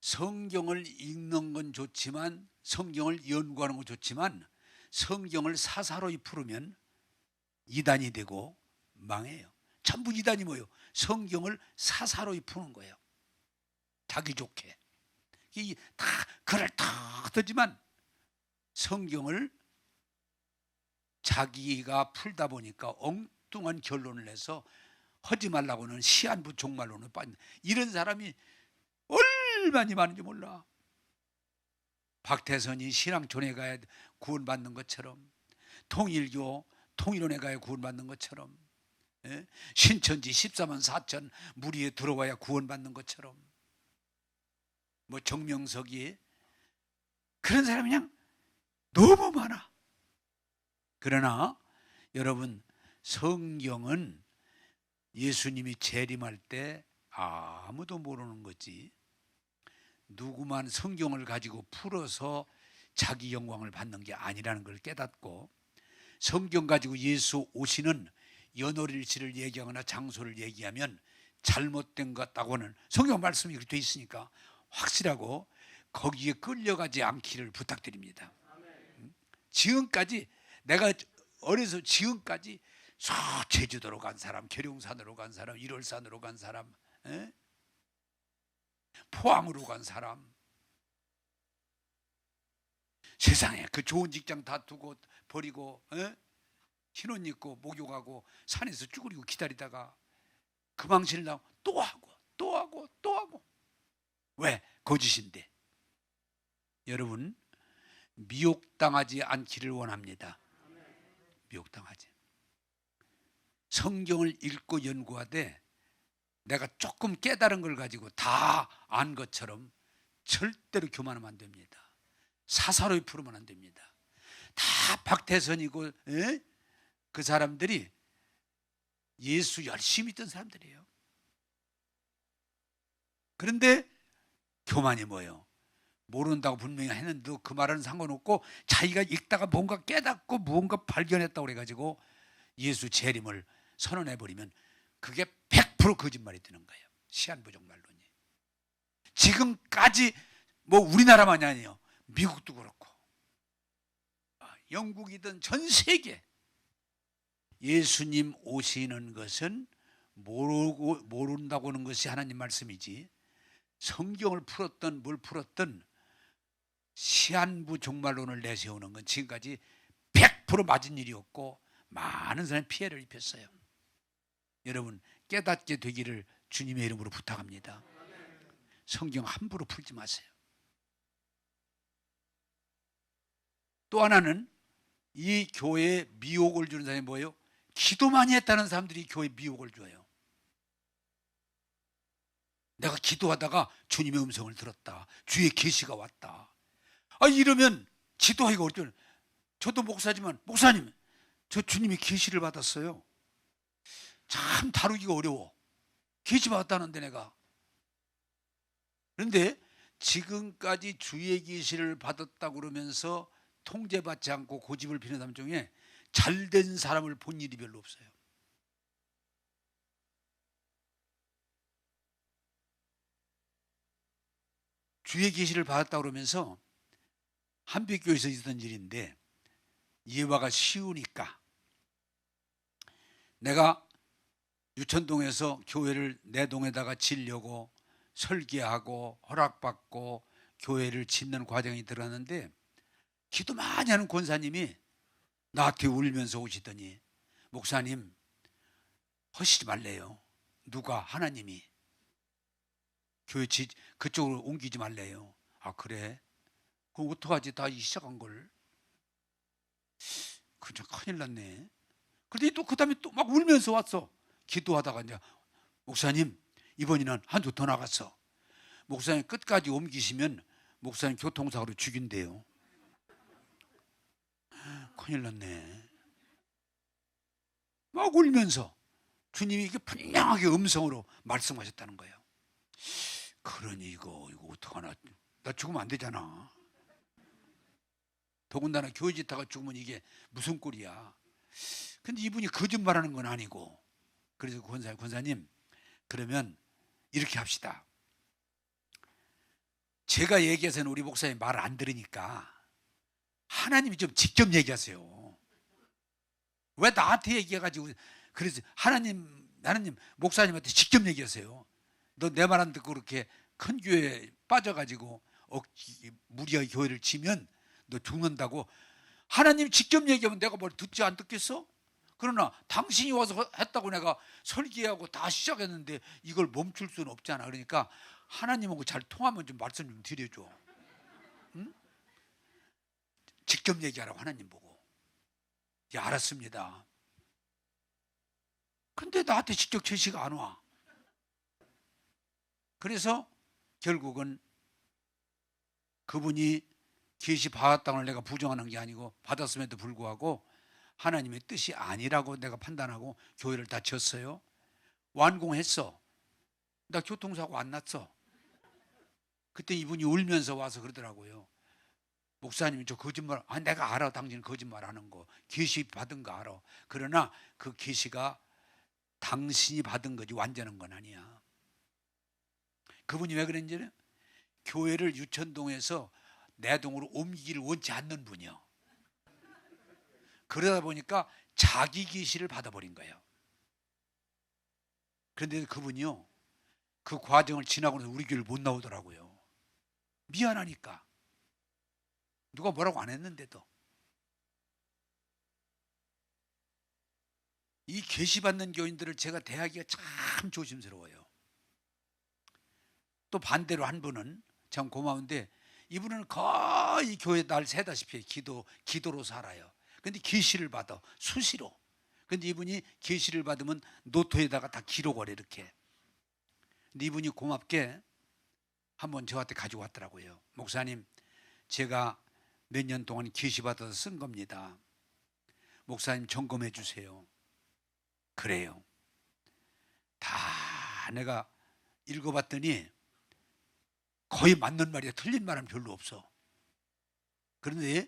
A: 성경을 읽는 건 좋지만 성경을 연구하는 건 좋지만 성경을 사사로이 풀으면 이단이 되고 망해요. 전부 이단이 뭐예요? 성경을 사사로이 푸는 거예요. 자기 좋게. 다 글을 탁 뜨지만 성경을 자기가 풀다 보니까 엉뚱한 결론을 내서 하지 말라고는 시한부 종말론을 빠진 이런 사람이 얼마나 많은지 몰라. 박태선이 신앙촌에 가야 구원받는 것처럼 통일교 통일원에 가야 구원받는 것처럼 신천지 14만 4천 무리에 들어와야 구원받는 것처럼 정명석이 그런 사람이 그냥 너무 많아. 그러나 여러분 성경은 예수님이 재림할 때 아무도 모르는 거지. 누구만 성경을 가지고 풀어서 자기 영광을 받는 게 아니라는 걸 깨닫고 성경 가지고 예수 오시는 연월일치를 얘기하거나 장소를 얘기하면 잘못된 것 같다고는 성경 말씀이 그렇게 돼 있으니까 확실하고 거기에 끌려가지 않기를 부탁드립니다. 지금까지 내가 어려서 지금까지 제주도로 간 사람, 계룡산으로 간 사람, 일월산으로 간 사람, 포항으로 간 사람, 세상에 그 좋은 직장 다 두고 버리고 흰옷 입고 목욕하고 산에서 쭈그리고 기다리다가 그 망신을 나고 또 하고 또 하고 또 하고. 왜? 거짓인데. 여러분 미혹당하지 않기를 원합니다. 미혹당하지. 성경을 읽고 연구하되 내가 조금 깨달은 걸 가지고 다 안 것처럼 절대로 교만하면 안 됩니다. 사사로이 풀으면 안 됩니다. 다 박태선이고 그 사람들이 예수 열심히 믿던 사람들이에요. 그런데 교만이 뭐예요? 모른다고 분명히 했는데 그 말은 상관없고 자기가 읽다가 뭔가 깨닫고 무언가 발견했다고 그래가지고 예수 재림을 선언해버리면 그게 100% 거짓말이 되는 거예요. 시한부족말론이. 지금까지 뭐 우리나라만이 아니에요. 미국도 그렇고 영국이든 전 세계 예수님 오시는 것은 모른다고 하는 것이 하나님 말씀이지, 성경을 풀었던 뭘 풀었던 시한부 종말론을 내세우는 건 지금까지 100% 맞은 일이었고 많은 사람이 피해를 입혔어요. 여러분 깨닫게 되기를 주님의 이름으로 부탁합니다. 성경 함부로 풀지 마세요. 또 하나는 이 교회에 미혹을 주는 사람이 뭐예요? 기도 많이 했다는 사람들이 교회에 미혹을 줘요. 내가 기도하다가 주님의 음성을 들었다, 주의 계시가 왔다. 이러면 기도하기가 어렵죠. 저도 목사지만 목사님 저 주님이 계시를 받았어요. 참 다루기가 어려워. 계시 받았다는데 내가. 그런데 지금까지 주의 계시를 받았다고 그러면서 통제받지 않고 고집을 피는 사람 중에 잘된 사람을 본 일이 별로 없어요. 주의 계시를 받았다고 그러면서 한빛교회에서 있었던 일인데 예화가 쉬우니까 내가 유천동에서 교회를 내 동에다가 지려고 설계하고 허락받고 교회를 짓는 과정이 들어갔는데 기도 많이 하는 권사님이 나한테 울면서 오시더니 목사님 하시지 말래요. 누가? 하나님이. 교회 그쪽으로 옮기지 말래요. 아 그래? 그럼 어떡하지? 다 시작한 걸. 그저 큰일 났네. 그런데 또 그 다음에 또 막 울면서 왔어. 기도하다가 이제 목사님 이번에는 한 주 더 나갔어. 목사님 끝까지 옮기시면 목사님 교통사고로 죽인대요. 큰일 났네. 막 울면서 주님이 이게 분명하게 음성으로 말씀하셨다는 거예요. 그러니 이거 어떡하나. 나 죽으면 안 되잖아. 더군다나 교회 짓다가 죽으면 이게 무슨 꼴이야. 근데 이분이 거짓말하는 건 아니고, 그래서 권사님 그러면 이렇게 합시다. 제가 얘기해서는 우리 목사님 말을 안 들으니까 하나님이 좀 직접 얘기하세요. 왜 나한테 얘기해가지고. 그래서 하나님 목사님한테 직접 얘기하세요. 너 내 말 안 듣고 그렇게 큰 교회에 빠져가지고 무리하게 교회를 치면 너 죽는다고. 하나님 직접 얘기하면 내가 뭘 듣지 안 듣겠어? 그러나 당신이 와서 했다고 내가 설계하고 다 시작했는데 이걸 멈출 수는 없잖아. 그러니까 하나님하고 잘 통하면 좀 말씀 좀 드려줘. 응? 직접 얘기하라고 하나님 보고. 예, 알았습니다. 근데 나한테 직접 제시가 안 와. 그래서 결국은 그분이 계시 받았다는 걸 내가 부정하는 게 아니고 받았음에도 불구하고 하나님의 뜻이 아니라고 내가 판단하고 교회를 다 지었어요. 완공했어. 나 교통사고 안 났어. 그때 이분이 울면서 와서 그러더라고요. 목사님 저 거짓말. 내가 알아. 당신 거짓말하는 거. 계시 받은 거 알아. 그러나 그 계시가 당신이 받은 거지 완전한 건 아니야. 그분이 왜 그랬는지는 교회를 유천동에서 내 동으로 옮기기를 원치 않는 분이요. 그러다 보니까 자기 계시를 받아버린 거예요. 그런데 그분이요, 그 과정을 지나고 나서 우리 교회를 못 나오더라고요. 미안하니까. 누가 뭐라고 안 했는데도. 이 계시받는 교인들을 제가 대하기가 참 조심스러워요. 또 반대로 한 분은 참 고마운데 이분은 거의 교회 날 새다시피 기도로 살아요. 근데 계시를 받아 수시로. 근데 이분이 계시를 받으면 노트에다가 다 기록을 이렇게. 근데 이분이 고맙게 한번 저한테 가지고 왔더라고요. 목사님 제가 몇 년 동안 계시 받아서 쓴 겁니다. 목사님 점검해 주세요. 그래요. 다 내가 읽어봤더니 거의 맞는 말이야. 틀린 말은 별로 없어. 그런데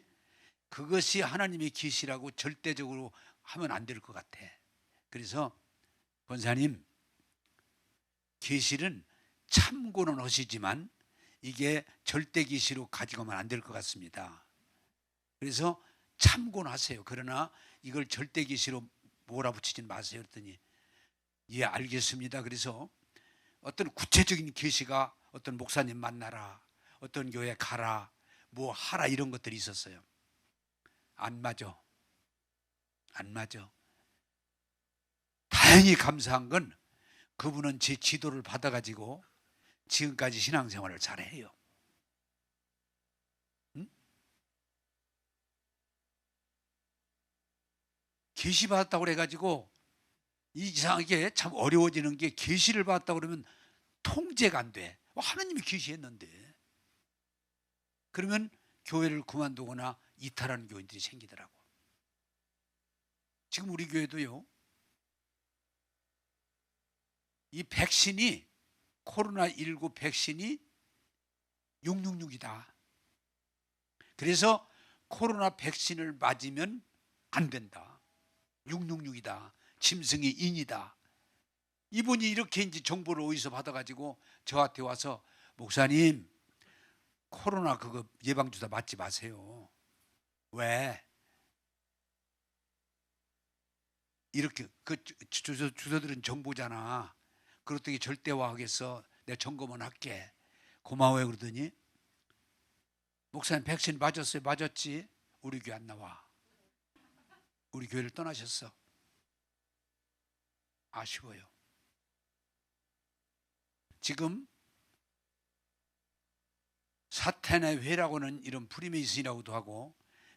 A: 그것이 하나님의 계시라고 절대적으로 하면 안 될 것 같아. 그래서 권사님, 계시는 참고는 하시지만 이게 절대 계시로 가지고는 안 될 것 같습니다. 그래서 참고는 하세요. 그러나 이걸 절대 계시로 몰아붙이진 마세요. 그랬더니 예, 알겠습니다. 그래서 어떤 구체적인 계시가 어떤 목사님 만나라, 어떤 교회 가라, 뭐 하라 이런 것들이 있었어요. 안 맞아. 안 맞아. 다행히 감사한 건 그분은 제 지도를 받아가지고 지금까지 신앙생활을 잘해요. 응? 계시 받았다고 그래가지고 이상하게 참 어려워지는 게 계시를 받았다고 그러면 통제가 안 돼. 하나님이 계시했는데. 그러면 교회를 그만두거나 이탈하는 교인들이 생기더라고. 지금 우리 교회도요, 이 백신이 코로나19 백신이 666이다. 그래서 코로나 백신을 맞으면 안 된다. 666이다. 짐승이 인이다. 이분이 이렇게 이제 정보를 어디서 받아가지고 저한테 와서 목사님 코로나 그거 예방주사 맞지 마세요. 왜? 이렇게 그 주소들은 정보잖아. 그렇다고 절대화하겠어. 내가 점검은 할게. 고마워요. 그러더니 목사님 백신 맞았어요. 맞았지. 우리 교회 안 나와. 우리 교회를 떠나셨어. 아쉬워요. 지금 사탄의 회라고는 이런 프리메이슨이라고도 하고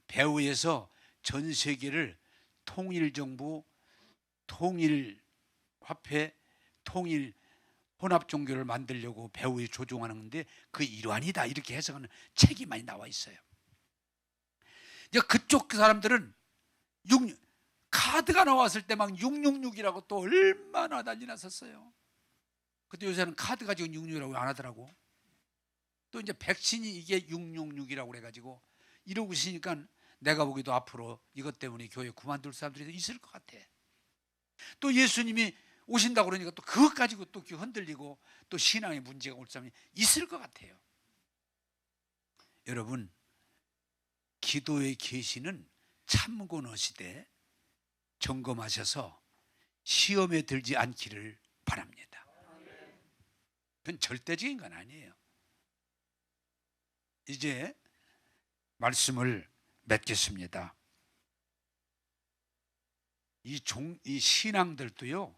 A: 배후에서 전 세계를 통일정부, 통일화폐, 통일 혼합 종교를 만들려고 배후에 조종하는데 그 일환이다 이렇게 해석하는 책이 많이 나와 있어요. 이제 그쪽 사람들은 카드가 나왔을 때 막 666이라고 또 얼마나 난리 났었어요. 근데 요새는 카드 가지고 666이라고 안 하더라고. 또 이제 백신이 이게 666이라고 그래가지고 이러고 있으니까 내가 보기도 앞으로 이것 때문에 교회 그만둘 사람들이 있을 것 같아. 또 예수님이 오신다고 그러니까 또 그것 가지고 또 흔들리고 또 신앙의 문제가 올 사람이 있을 것 같아요. 여러분, 기도의 계시는 참고하시되 점검하셔서 시험에 들지 않기를 바랍니다. 그건 절대적인 건 아니에요. 이제 말씀을 맺겠습니다. 이 신앙들도요,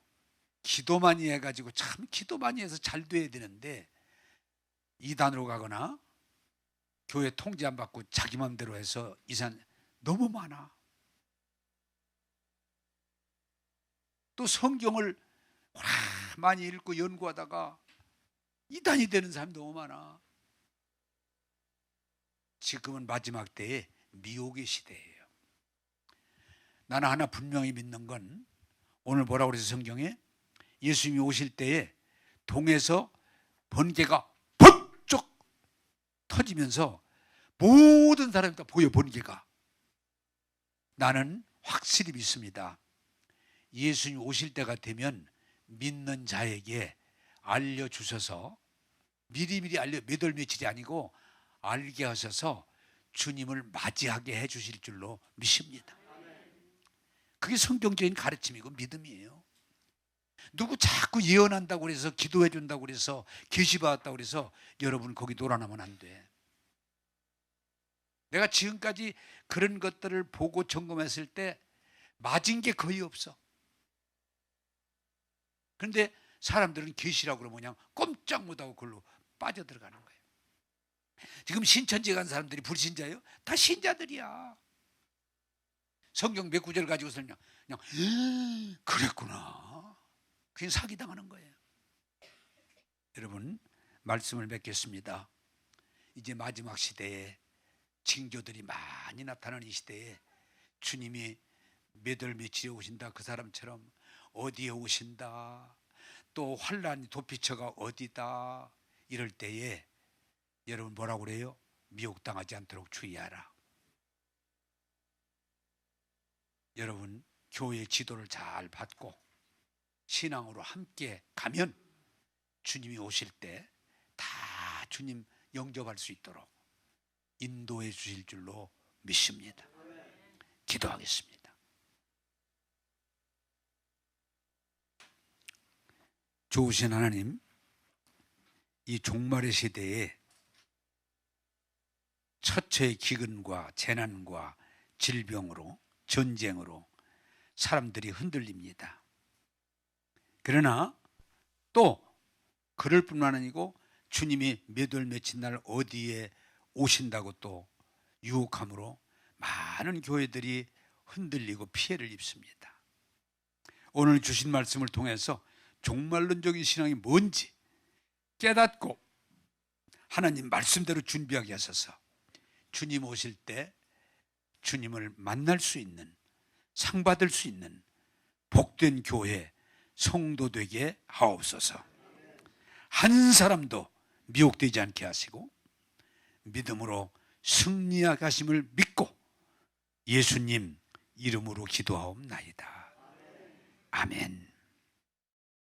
A: 기도 많이 해가지고 참 기도 많이 해서 잘 돼야 되는데 이단으로 가거나 교회 통제 안 받고 자기 마음대로 해서 이산 너무 많아. 또 성경을 많이 읽고 연구하다가 이단이 되는 사람이 너무 많아. 지금은 마지막 때에 미혹의 시대예요. 나는 하나 분명히 믿는 건 오늘 뭐라고 그래서 성경에 예수님이 오실 때에 동에서 번개가 번쩍 터지면서 모든 사람이 다 보여. 번개가. 나는 확실히 믿습니다. 예수님 오실 때가 되면 믿는 자에게 알려주셔서 미리미리 몇 월 며칠이 아니고 알게 하셔서 주님을 맞이하게 해 주실 줄로 믿습니다. 그게 성경적인 가르침이고 믿음이에요. 누구 자꾸 예언한다고 그래서 기도해 준다고 그래서 계시 받았다고 그래서 여러분 거기 놀아나면 안 돼. 내가 지금까지 그런 것들을 보고 점검했을 때 맞은 게 거의 없어. 그런데 사람들은 계시라고 그러면 그냥 꼼짝 못하고 그걸로 빠져들어가는 거예요. 지금 신천지 간 사람들이 불신자예요? 다 신자들이야. 성경 몇 구절 가지고서 그냥 그랬구나. 그냥 사기당하는 거예요. 여러분, 말씀을 맺겠습니다. 이제 마지막 시대에 징조들이 많이 나타나는 이 시대에 주님이 몇 월 며칠에 오신다, 그 사람처럼 어디에 오신다, 또 환란이 도피처가 어디다, 이럴 때에 여러분 뭐라고 그래요? 미혹당하지 않도록 주의하라. 여러분 교회 지도를 잘 받고 신앙으로 함께 가면 주님이 오실 때 다 주님 영접할 수 있도록 인도해 주실 줄로 믿습니다. 기도하겠습니다. 좋으신 하나님, 이 종말의 시대에 처처의 기근과 재난과 질병으로, 전쟁으로 사람들이 흔들립니다. 그러나 또 그럴 뿐만 아니고 주님이 몇 월 며칠 날 어디에 오신다고 또 유혹함으로 많은 교회들이 흔들리고 피해를 입습니다. 오늘 주신 말씀을 통해서 종말론적인 신앙이 뭔지 깨닫고 하나님 말씀대로 준비하게 하셔서 주님 오실 때 주님을 만날 수 있는, 상 받을 수 있는 복된 교회, 성도 되게 하옵소서. 한 사람도 미혹되지 않게 하시고 믿음으로 승리하게 하심을 믿고 예수님 이름으로 기도하옵나이다. 아멘.